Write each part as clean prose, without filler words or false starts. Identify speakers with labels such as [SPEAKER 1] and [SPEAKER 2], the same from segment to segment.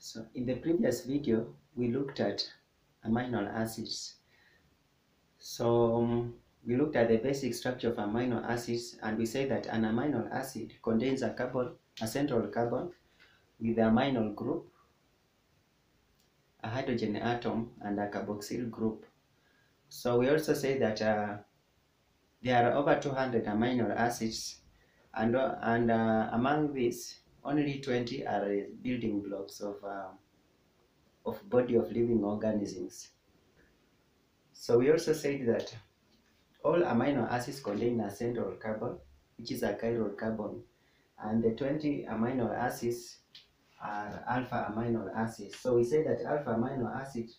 [SPEAKER 1] So in the previous video, we looked at amino acids. So we looked at the basic structure of amino acids, and we say that an amino acid contains a central carbon with the amino group, a hydrogen atom, and a carboxyl group. So we also say that there are over 200 amino acids, and among these, only 20 are building blocks of body of living organisms. So we also said that all amino acids contain a central carbon, which is a chiral carbon, and the 20 amino acids are alpha amino acids. So we say that alpha amino acid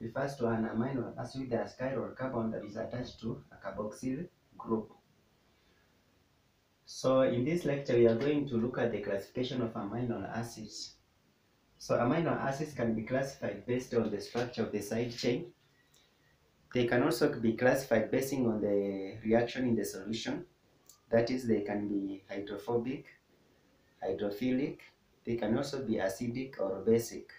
[SPEAKER 1] refers to an amino acid with a chiral carbon that is attached to a carboxyl group. So in this lecture, we are going to look at the classification of amino acids. So amino acids can be classified based on the structure of the side chain. They can also be classified based on the reaction in the solution. That is, they can be hydrophobic, hydrophilic. They can also be acidic or basic.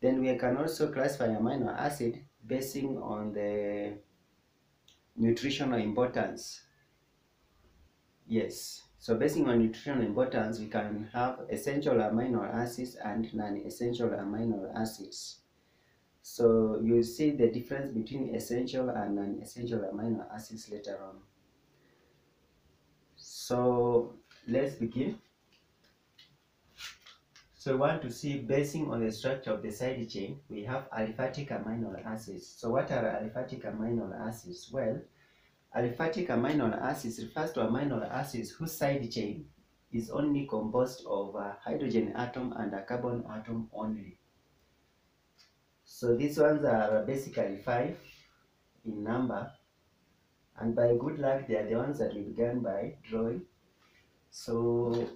[SPEAKER 1] Then we can also classify amino acid based on the nutritional importance. Yes, so based on nutritional importance, we can have essential amino acids and non-essential amino acids. So you'll see the difference between essential and non-essential amino acids later on. So let's begin. So we want to see, basing on the structure of the side chain, we have aliphatic amino acids. So what are aliphatic amino acids? Well, aliphatic amino acids refers to amino acids whose side chain is only composed of a hydrogen atom and a carbon atom only. So these ones are basically 5 in number, and by good luck they are the ones that we began by drawing. So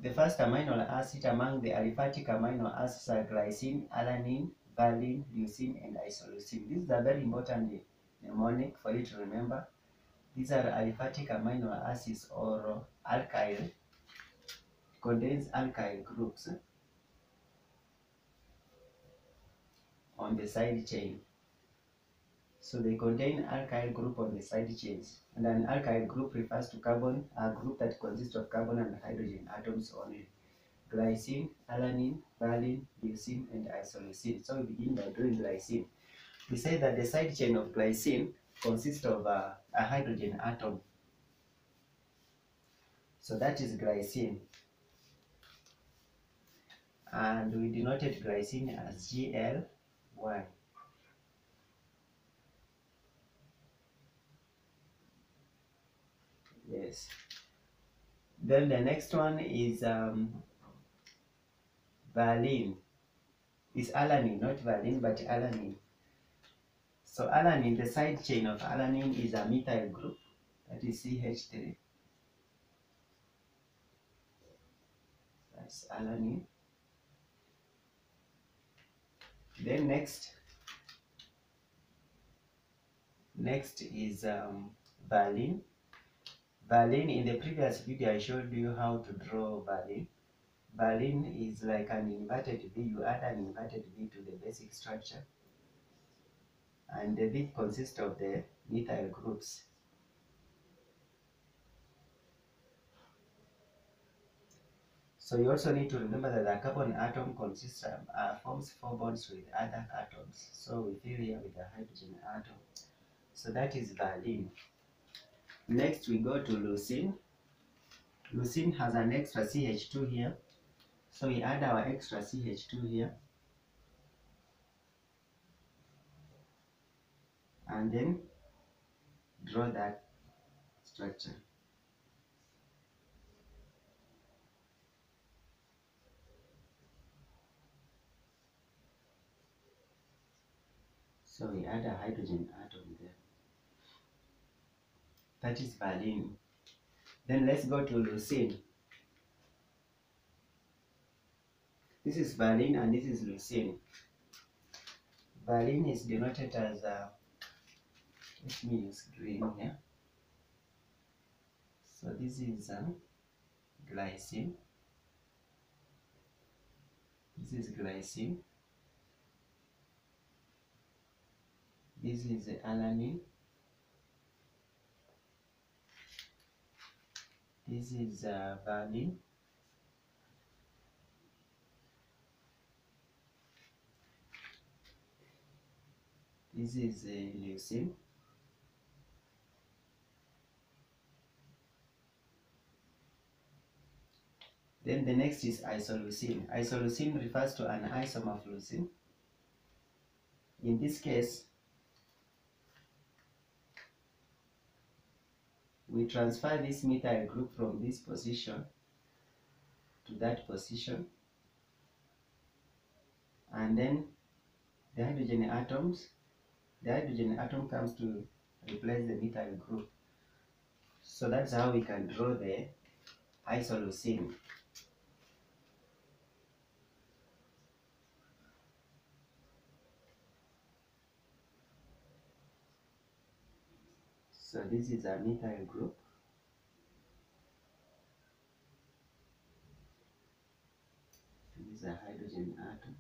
[SPEAKER 1] the first amino acid among the aliphatic amino acids are glycine, alanine, valine, leucine, and isoleucine. This is a very important mnemonic for you to remember. These are aliphatic amino acids, or alkyl. It contains alkyl groups on the side chain. So they contain alkyl group on the side chains. And an alkyl group refers to a group that consists of carbon and hydrogen atoms only. Glycine, alanine, valine, leucine, and isoleucine. So we begin by drawing glycine. We say that the side chain of glycine consists of a hydrogen atom. So that is glycine. And we denoted glycine as GL1. Yes. Then the next one is valine. It's alanine, not valine, but alanine. So alanine, the side chain of alanine is a methyl group, that is CH3. That's alanine. Then next is valine. Valine, in the previous video I showed you how to draw valine. Valine is like an inverted V. You add an inverted V to the basic structure, and the V consists of the methyl groups. So you also need to remember that the carbon atom forms 4 bonds with other atoms. So we fill here with the hydrogen atom. So that is valine. Next we go to leucine. Leucine has an extra CH2 here. So we add our extra CH2 here. And then draw that structure. So we add a hydrogen atom there. That is valine. Then let's go to leucine. This is valine and this is leucine. Valine is denoted as let me use green here. So this is glycine. This is glycine. This is alanine. This is valine. This is leucine. Then the next is isoleucine. Isoleucine refers to an isomer of leucine. In this case, we transfer this methyl group from this position to that position, and then the hydrogen atom comes to replace the methyl group. So that's how we can draw the isoleucine. So this is a methyl group. This is a hydrogen atom.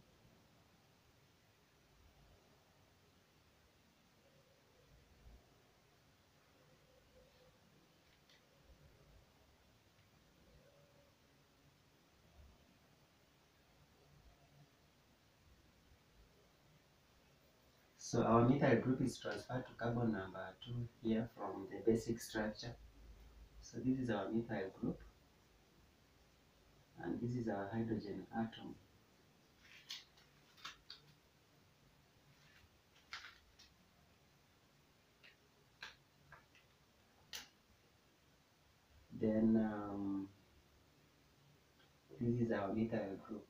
[SPEAKER 1] So our methyl group is transferred to carbon number 2 here from the basic structure. So this is our methyl group, and this is our hydrogen atom. Then this is our methyl group.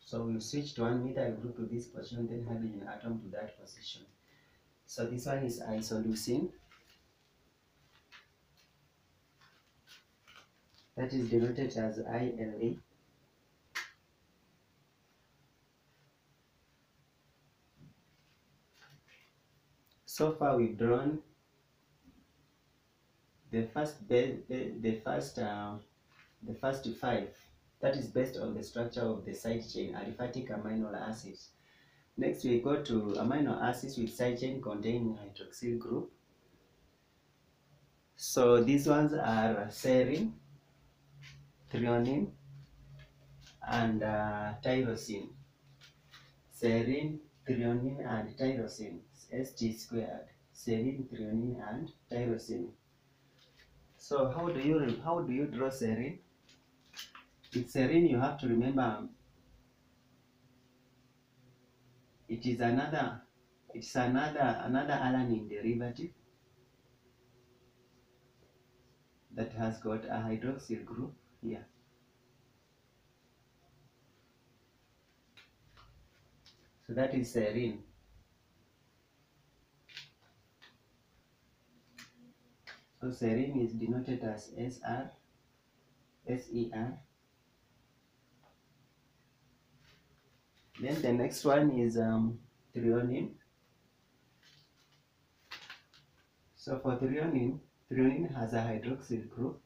[SPEAKER 1] So we'll switch to one methyl group to this position, then hydrogen atom to that position. So this one is isoleucine. That is denoted as ILA. So far we've drawn the first five. That is based on the structure of the side chain aliphatic amino acids. Next we go to amino acids with side chain containing hydroxyl group. So these ones are serine, threonine, and tyrosine. Serine, threonine, and tyrosine. St squared. Serine, threonine, and tyrosine. So how do you draw serine? With serine, you have to remember it's another alanine derivative that has got a hydroxyl group here. So that is serine. So serine is denoted as SR, SER. Then the next one is threonine. So for threonine has a hydroxyl group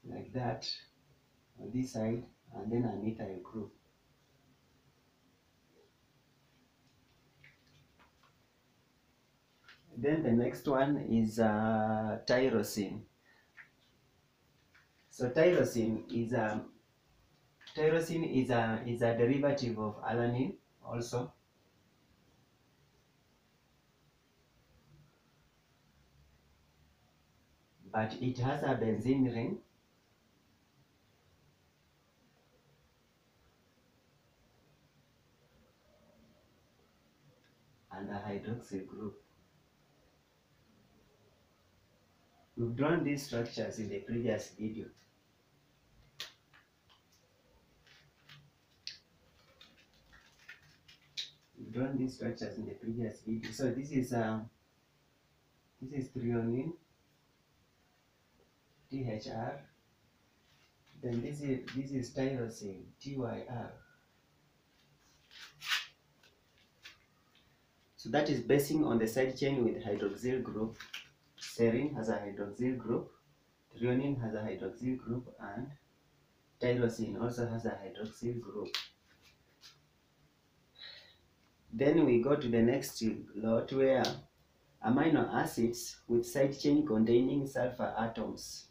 [SPEAKER 1] like that on this side, and then a methyl group. Then the next one is tyrosine. So tyrosine is a derivative of alanine also. But it has a benzene ring. And a hydroxyl group. We've drawn these structures in the previous video. So this is threonine, THR. Then this is tyrosine, TYR. So that is basing on the side chain with hydroxyl group. serine has a hydroxyl group, threonine has a hydroxyl group, and tyrosine also has a hydroxyl group. Then we go to the next lot where amino acids with side chain containing sulfur atoms.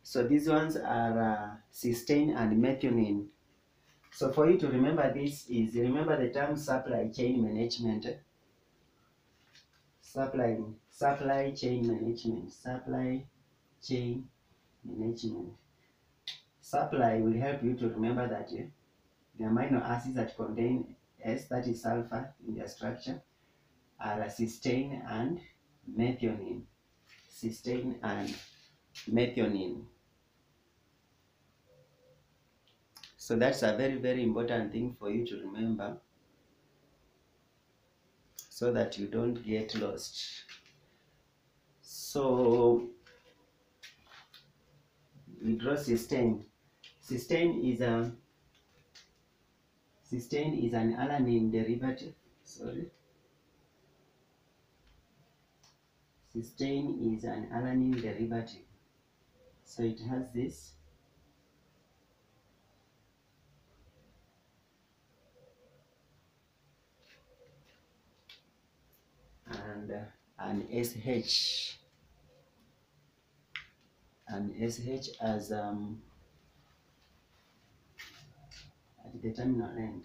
[SPEAKER 1] So these ones are cysteine and methionine. So for you to remember this is, remember the term supply chain management. Supply chain management. Supply chain management. Supply will help you to remember that the amino acids that contain S, that is sulfur in their structure, are cysteine and methionine. Cysteine and methionine. So that's a very, very important thing for you to remember so that you don't get lost. So we draw cysteine. Cysteine is an alanine derivative. Sorry. Cysteine is an alanine derivative. So it has this. And an SH. An SH as at the terminal end.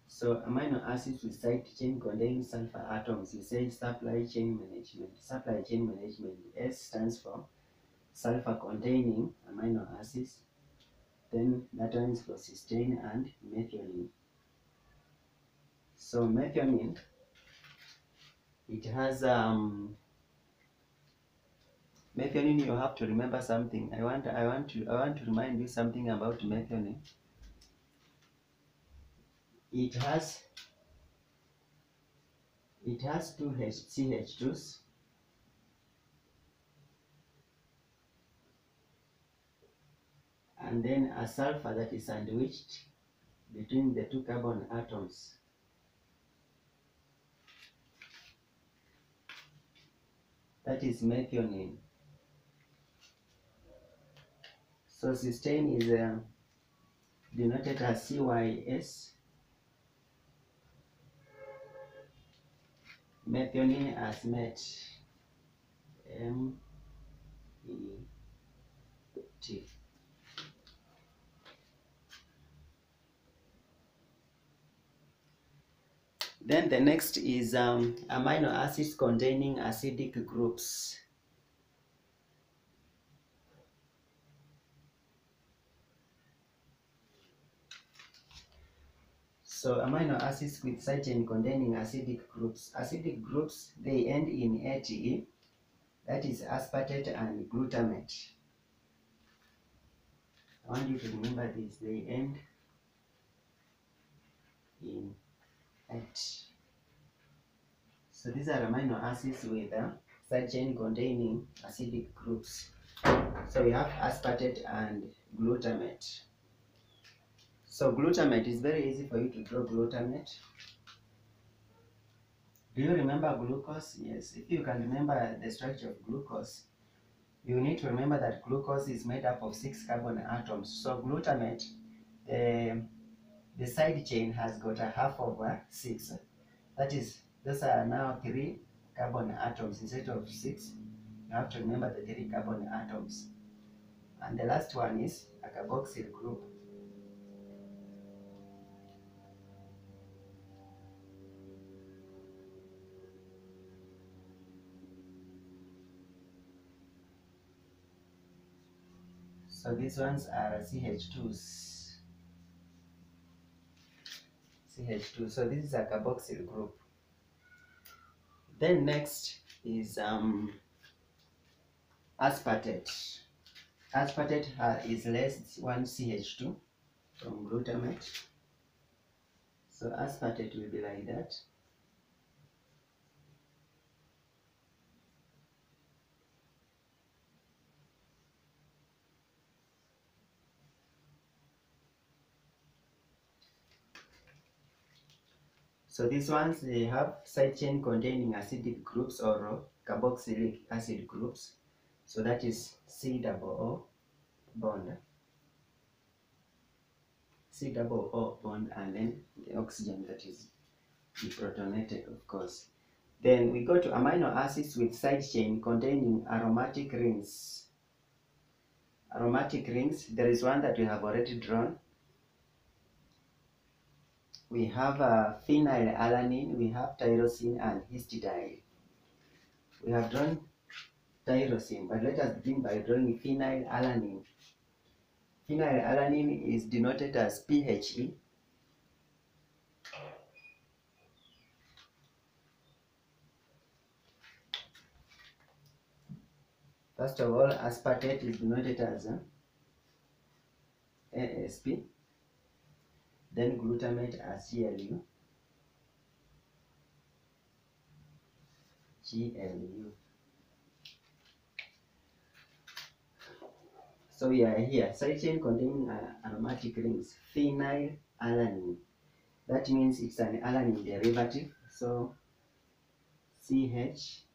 [SPEAKER 1] So amino acids with side chain containing sulfur atoms, we say supply chain management. Supply chain management. S stands for sulfur containing amino acids. Then that one is for cysteine and methionine. So methionine, it has methionine. You have to remember something. I want to remind you something about methionine. It has two CH2s. And then a sulfur that is sandwiched between the two carbon atoms. That is methionine. So cysteine is denoted as CYS, methionine as MET, MET. Then the next is amino acids containing acidic groups. So amino acids with side chain containing acidic groups. Acidic groups, they end in ATE, that is aspartate and glutamate. I want you to remember this, they end in AT. So these are amino acids with side chain containing acidic groups. So we have aspartate and glutamate. So glutamate is very easy for you to draw glutamate. Do you remember glucose? Yes. If you can remember the structure of glucose, you need to remember that glucose is made up of 6 carbon atoms. So glutamate, the side chain has got a half of 6. That is, those are now 3 carbon atoms instead of 6. You have to remember the 3 carbon atoms. And the last one is a carboxyl group. So these ones are CH2s. CH2. So this is a carboxyl group. Then next is aspartate. Aspartate is less 1 CH2 from glutamate. So aspartate will be like that. So these ones, they have side chain containing acidic groups or carboxylic acid groups. So that is C double O bond, C double O bond, and then the oxygen that is deprotonated, of course. Then we go to amino acids with side chain containing aromatic rings. Aromatic rings, there is one that we have already drawn. We have phenylalanine, we have tyrosine and histidine. We have drawn tyrosine, but let us begin by drawing phenylalanine. Phenylalanine is denoted as PHE. First of all, aspartate is denoted as ASP. Then glutamate as GLU. So we are here, side chain containing aromatic rings, phenylalanine. That means it's an alanine derivative. So CH,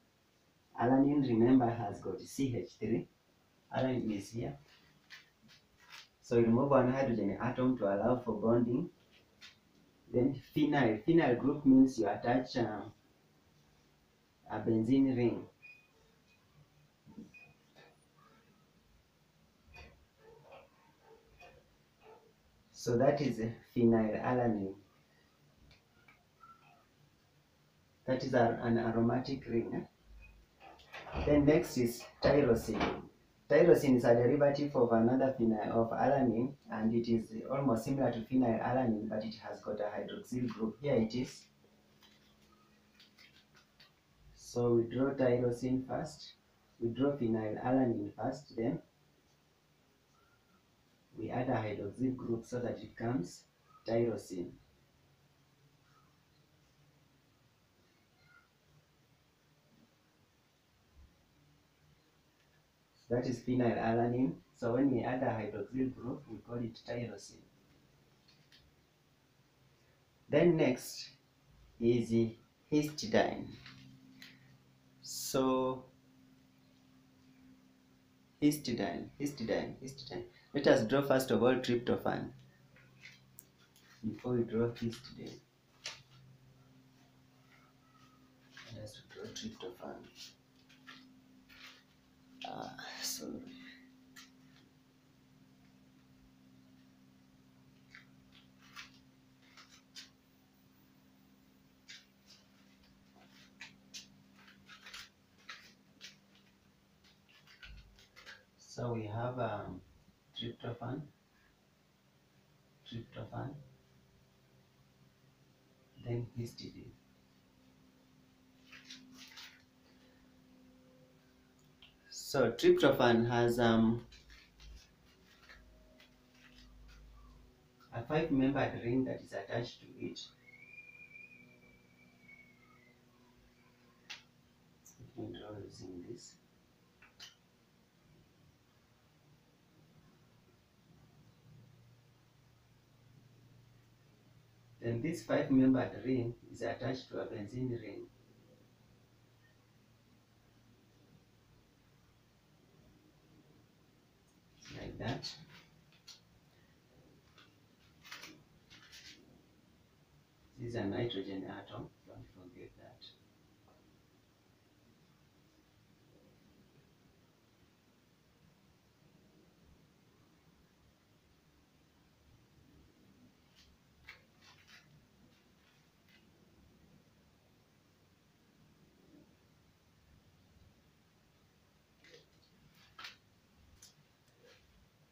[SPEAKER 1] alanine, remember, has got CH3. Alanine is here. So we remove one hydrogen atom to allow for bonding. Then phenyl. Phenyl group means you attach a benzene ring. So that is phenylalanine. That is an aromatic ring. Then next is tyrosine. Tyrosine is a derivative of another phenyl of alanine, and it is almost similar to phenylalanine, but it has got a hydroxyl group. Here it is. So we draw tyrosine first. We draw phenylalanine first, then we add a hydroxyl group so that it becomes tyrosine. So that is phenylalanine. So when we add a hydroxyl group, we call it tyrosine. Then next is the histidine. So histidine. Let us draw first of all tryptophan before we draw histidine. Let us draw tryptophan. Sorry. So we have tryptophan, then histidine. So tryptophan has a 5-membered ring that is attached to it. Let me draw using this. Then this 5-membered ring is attached to a benzene ring. Like that. This is a nitrogen atom, don't forget that.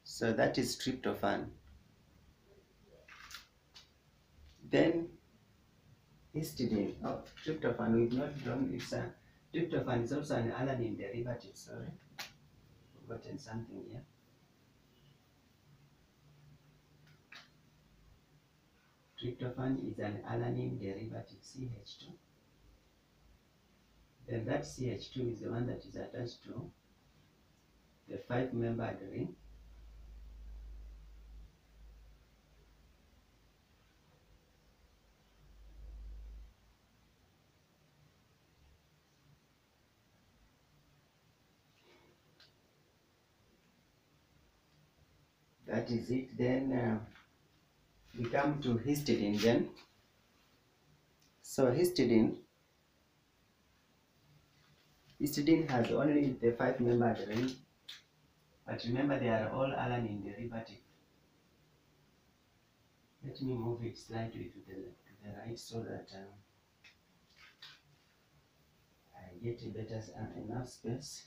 [SPEAKER 1] So that is tryptophan. Then histidine. Oh, tryptophan, we've not drawn it. Tryptophan is also an alanine derivative, sorry. Forgotten something here. Tryptophan is an alanine derivative, CH2. Then that CH2 is the one that is attached to the 5-membered ring. That is it. Then we come to histidine then. So histidine has only the 5-membered ring, but remember they are all alanine derivative. Let me move it slightly to the right so that I get a better enough space.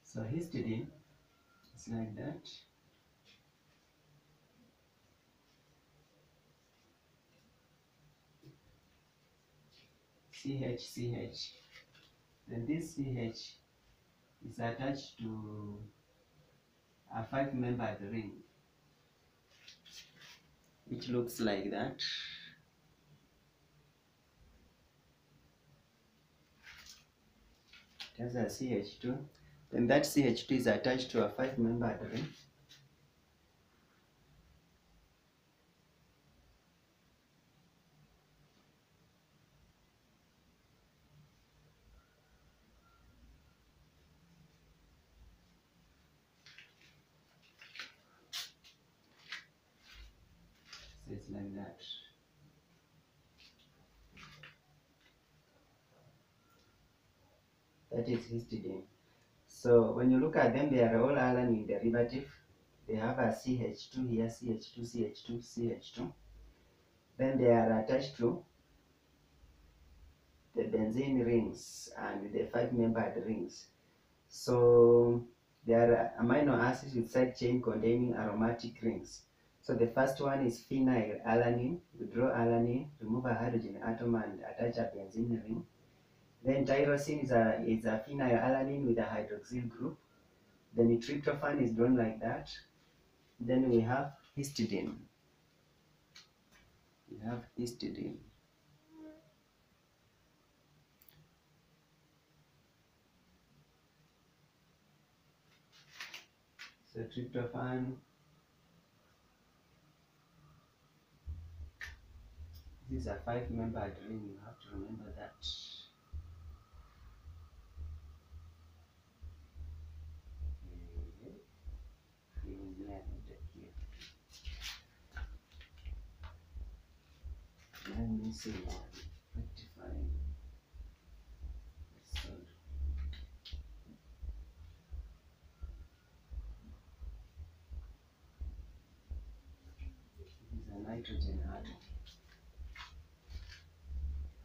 [SPEAKER 1] So histidine is like that. CH. Then this CH is attached to a 5-membered ring, which looks like that. It has a CH2. Then that CH2 is attached to a 5-membered ring. So it's like that. That is histidine. So when you look at them, they are all alanine derivative. They have a CH2 here, CH2, CH2, CH2. Then they are attached to the benzene rings and the 5-membered rings. So they are amino acids with side chain containing aromatic rings. So the first one is phenylalanine. We draw alanine, remove a hydrogen atom and attach a benzene ring. Then tyrosine is a phenylalanine with a hydroxyl group. Then tryptophan is drawn like that. Then we have histidine. So tryptophan, this is a 5-membered ring, you have to remember that. Let me see now. Rectifying. So, this is a nitrogen atom.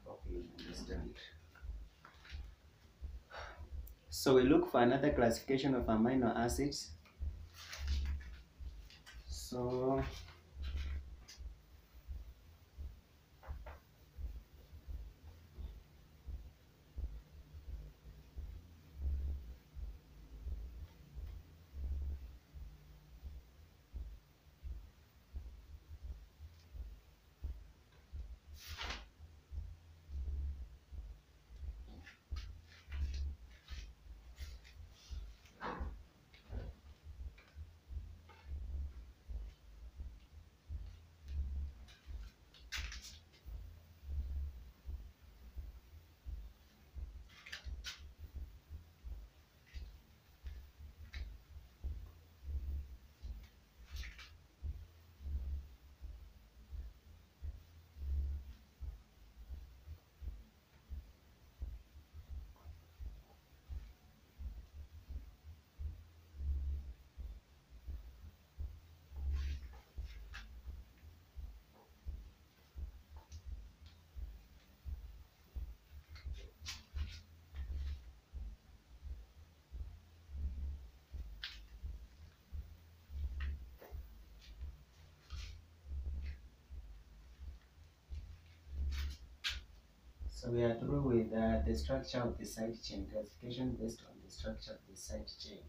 [SPEAKER 1] Hope you understand. So we look for another classification of amino acids. So we are through with the structure of the side chain, classification based on the structure of the side chain.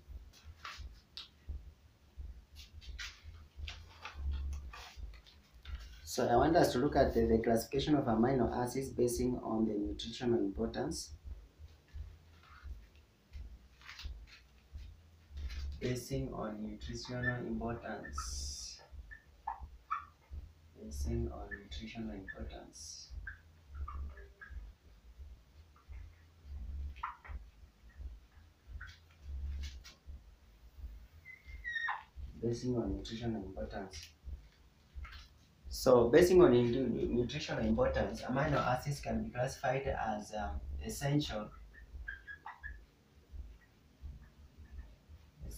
[SPEAKER 1] So I want us to look at the classification of amino acids based on the nutritional importance. Basing on nutritional importance. Basing on nutritional importance. Basing on nutritional importance. So, basing on nutritional importance, amino acids can be classified as essential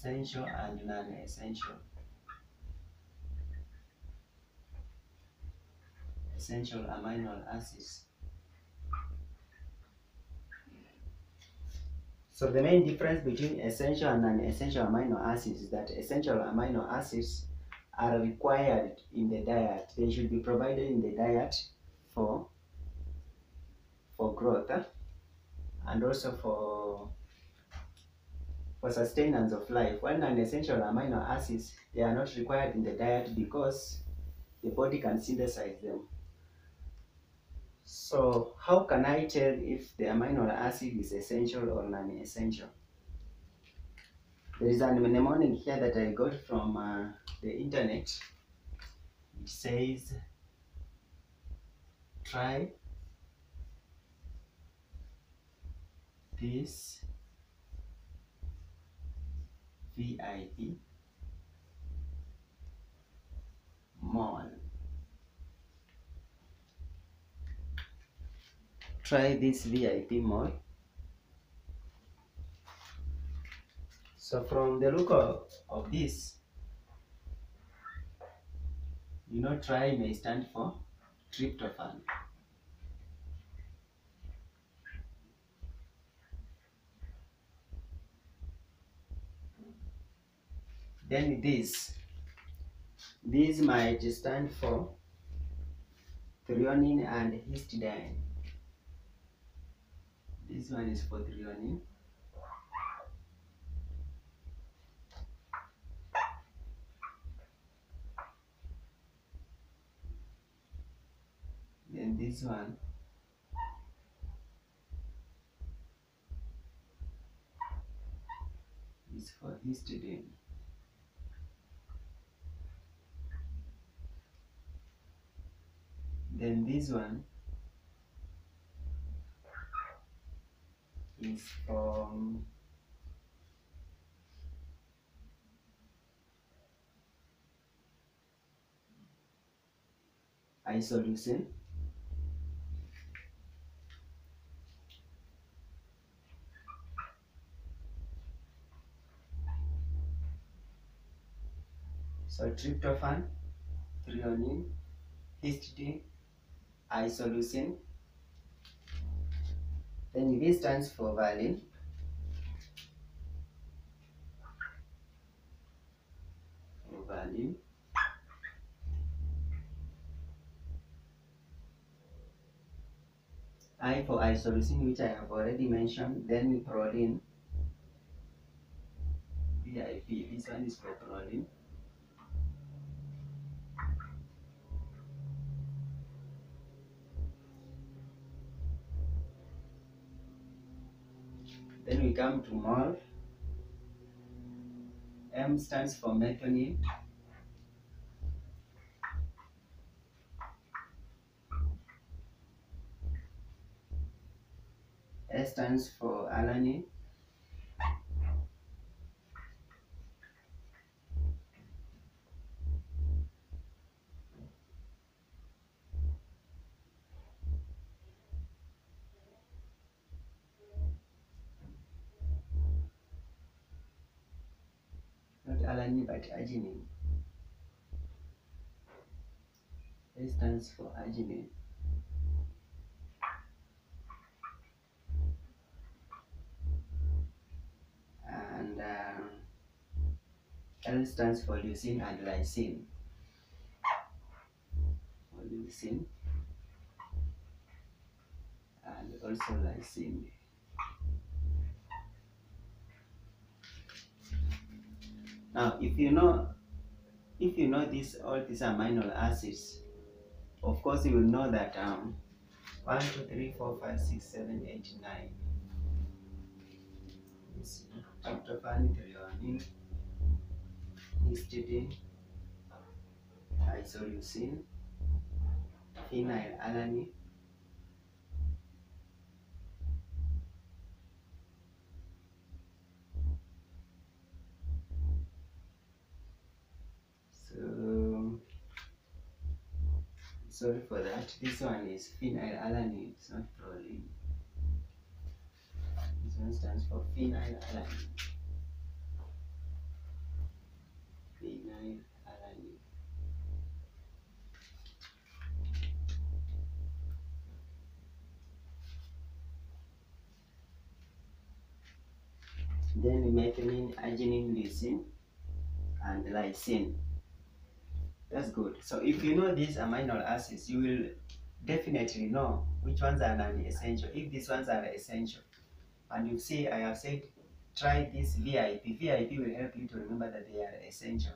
[SPEAKER 1] and non-essential. Essential amino acids. So the main difference between essential and non-essential amino acids is that essential amino acids are required in the diet. They should be provided in the diet for growth and also for sustenance of life. While non-essential amino acids, they are not required in the diet because the body can synthesize them. So how can I tell if the amino acid is essential or non-essential? There is a mnemonic here that I got from the internet. It says, try this VIP mall. Try this VIP mall. So from the look of this, try may stand for tryptophan. Then this might stand for threonine and histidine. This one is for threonine. Then this one is for histidine. Then this one is from isoleucine. So tryptophan, threonine, histidine, isoleucine. Then this stands for valine. I for isoleucine, which I have already mentioned. Then proline, VIP. This one is for proline. Then we come to mol. M stands for methionine. S stands for alanine. Not alanine but arginine. A stands for arginine. And L stands for leucine and lysine. Leucine and also lysine. Now, if you know this, all these amino acids, of course you will know that 1, 2, 3, 4, 5, 6, 7, 8, 9. Tryptophan, threonine, histidine, isoleucine, phenylalanine, so sorry for that, this one is phenylalanine, it's not proline. This one stands for phenylalanine. Phenylalanine. Then methionine, arginine, leucine, and lysine. That's good. So if you know these amino acids, you will definitely know which ones are non-essential. If these ones are essential, and you see I have said try this VIP. VIP will help you to remember that they are essential.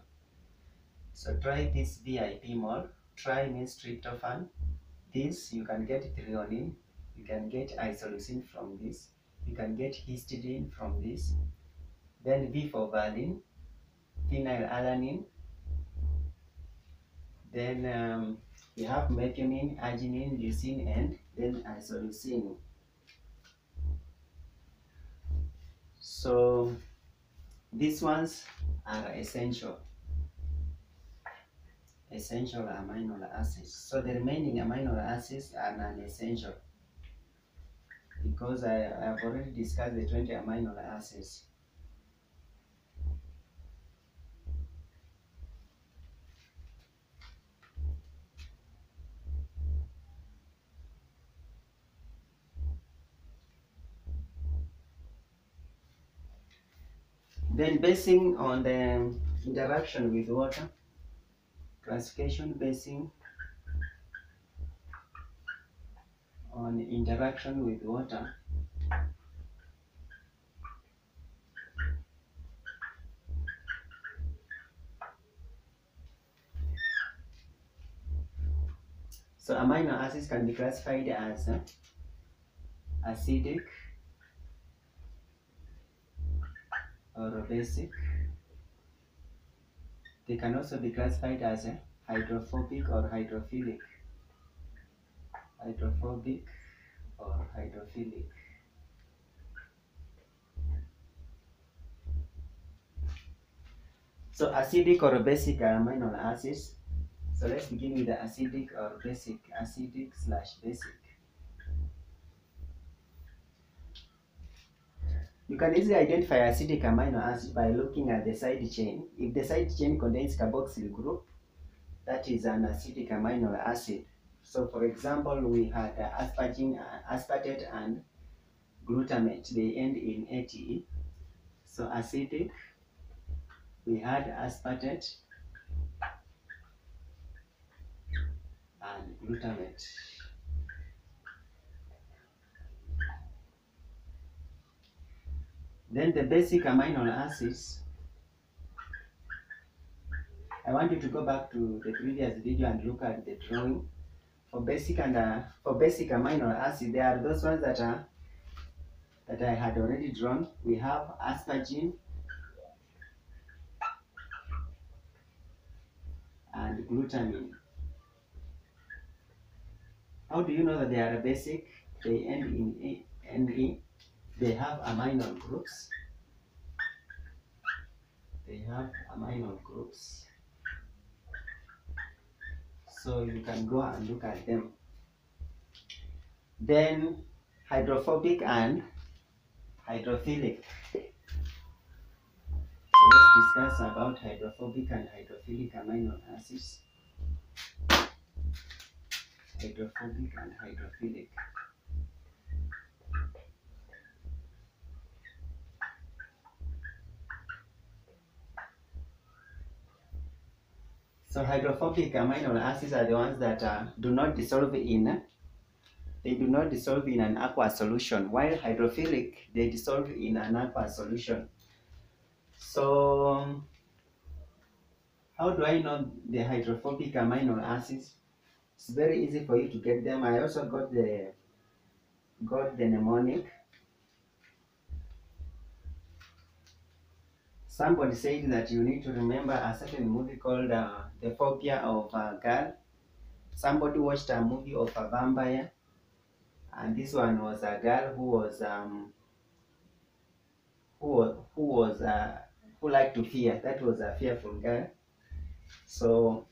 [SPEAKER 1] So try this VIP mol. Try means tryptophan. This you can get threonine. You can get isoleucine from this. You can get histidine from this. Then V for valine, phenylalanine. Then we have methionine, arginine, leucine, and then isoleucine. So these ones are essential amino acids. So the remaining amino acids are non-essential because I have already discussed the 20 amino acids. Then basing on the interaction with water, classification basing on interaction with water. So amino acids can be classified as acidic or basic. They can also be classified as hydrophobic or hydrophilic. Hydrophobic or hydrophilic. So acidic or basic amino acids. So let's begin with the acidic or basic. Acidic / basic. You can easily identify acidic amino acid by looking at the side chain. If the side chain contains carboxyl group, that is an acidic amino acid. So for example, we had aspartame, aspartate and glutamate. They end in ATE. So acidic, we had aspartate and glutamate. Then the basic amino acids, I want you to go back to the previous video and look at the drawing. For basic amino acid, there are those ones that I had already drawn. We have aspargine and glutamine. How do you know that they are basic? They end in NE. They have amino groups. They have amino groups. So you can go and look at them. Then hydrophobic and hydrophilic. So let's discuss about hydrophobic and hydrophilic amino acids. Hydrophobic and hydrophilic. So hydrophobic amino acids are the ones that do not dissolve in an aqueous solution, while hydrophilic, they dissolve in an aqueous solution. So how do I know the hydrophobic amino acids? It's very easy for you to get them. I also got the mnemonic. Somebody said that you need to remember a certain movie called The Phobia of a Girl. Somebody watched a movie of a vampire, and this one was a girl who liked to fear. That was a fearful girl. So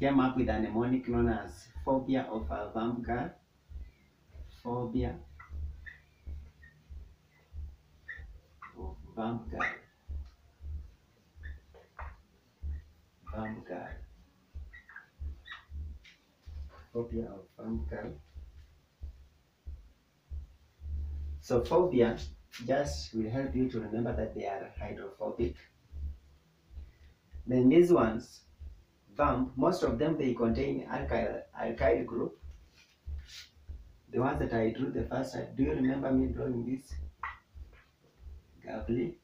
[SPEAKER 1] came up with a mnemonic known as phobia of a vamp girl. Phobia of vamp girl. Vamp girl. Phobia of vamp girl. So phobia just will help you to remember that they are hydrophobic. Then these ones, vamp, most of them they contain alkyl group. The ones that I drew the first time, do you remember me drawing this? Gavli,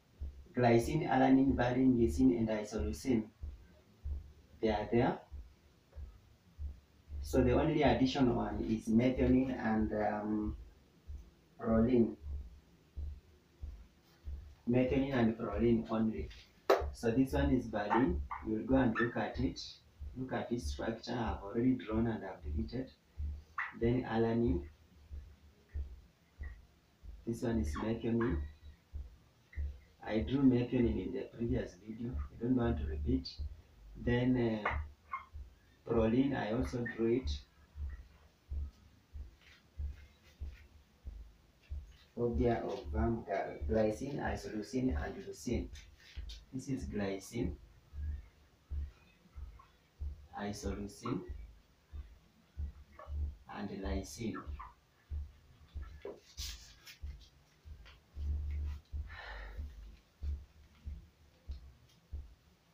[SPEAKER 1] glycine, alanine, valine, lysine, and isoleucine. They are there. So the only additional one is methionine and proline. Methionine and proline only. So this one is valine. We will go and look at it. Look at its structure. I've already drawn and I've deleted. Then alanine. This one is methionine. I drew methionine in the previous video. I don't want to repeat. Then proline, I also drew it. Phobia of vamp girl. Glycine, isoleucine, and leucine. This is glycine, isoleucine, and lysine.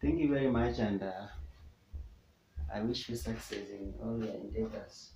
[SPEAKER 1] Thank you very much, and I wish you success in all your endeavors.